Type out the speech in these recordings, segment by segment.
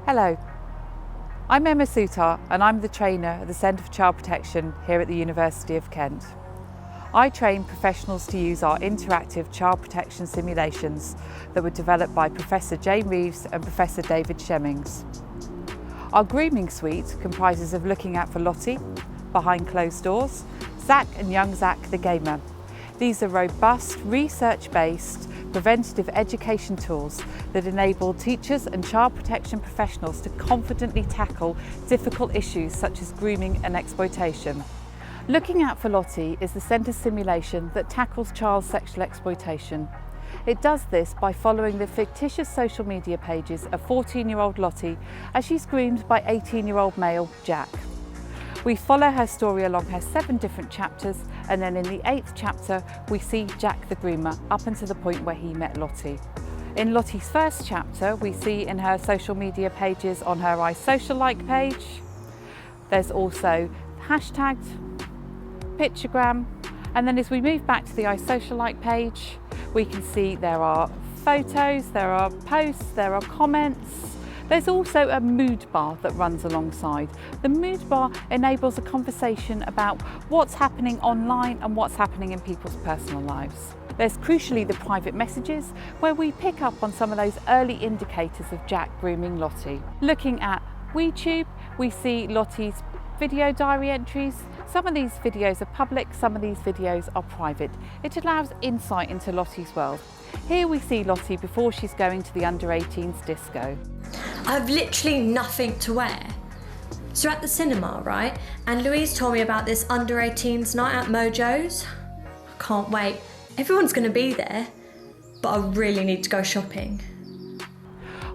Hello, I'm Emma Soutar and I'm the trainer at the Centre for Child Protection here at the University of Kent. I train professionals to use our interactive child protection simulations that were developed by Professor Jane Reeves and Professor David Shemmings. Our grooming suite comprises of looking out for Lottie, behind closed doors, Zach and young Zach the gamer. These are robust, research-based, preventative education tools that enable teachers and child protection professionals to confidently tackle difficult issues such as grooming and exploitation. Looking Out for Lottie is the centre simulation that tackles child sexual exploitation. It does this by following the fictitious social media pages of 14-year-old Lottie as she's groomed by 18-year-old male Jack. We follow her story along her 7 different chapters, and then in the 8th chapter we see Jack the groomer up until the point where he met Lottie. In Lottie's first chapter we see in her social media pages on her iSocialLike page, there's also hashtagged, pictogram, and then as we move back to the iSocialLike page we can see there are photos, there are posts, there are comments. There's also a mood bar that runs alongside. The mood bar enables a conversation about what's happening online and what's happening in people's personal lives. There's crucially the private messages where we pick up on some of those early indicators of Jack grooming Lottie. Looking at WeTube, we see Lottie's video diary entries. Some of these videos are public, some of these videos are private. It allows insight into Lottie's world. Here we see Lottie before she's going to the under-18s disco. I've literally nothing to wear. So we're at the cinema, right? And Louise told me about this under-18s night at Mojo's. I can't wait. Everyone's going to be there, but I really need to go shopping.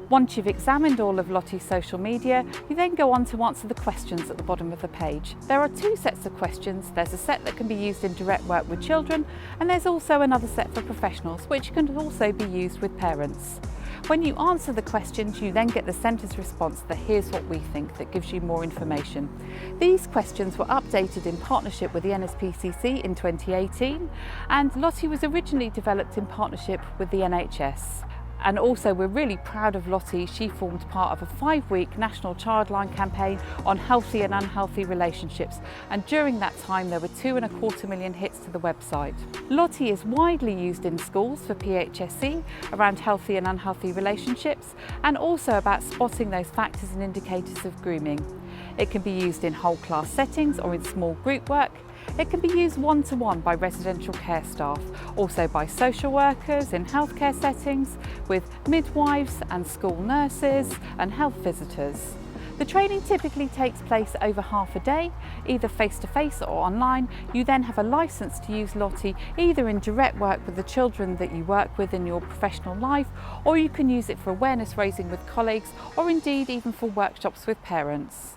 Once you've examined all of Lottie's social media, you then go on to answer the questions at the bottom of the page. There are 2 sets of questions. There's a set that can be used in direct work with children, and there's also another set for professionals, which can also be used with parents. When you answer the questions, you then get the centre's response that here's what we think, that gives you more information. These questions were updated in partnership with the NSPCC in 2018, and Lottie was originally developed in partnership with the NHS. And also we're really proud of Lottie. She formed part of a 5-week national childline campaign on healthy and unhealthy relationships, and during that time there were 2.25 million hits to the website. Lottie is widely used in schools for PHSE around healthy and unhealthy relationships, and also about spotting those factors and indicators of grooming. It can be used in whole class settings or in small group work. It can be used one-to-one by residential care staff, also by social workers in healthcare settings, with midwives and school nurses and health visitors. The training typically takes place over half a day, either face-to-face or online. You then have a licence to use Lottie either in direct work with the children that you work with in your professional life, or you can use it for awareness raising with colleagues, or indeed even for workshops with parents.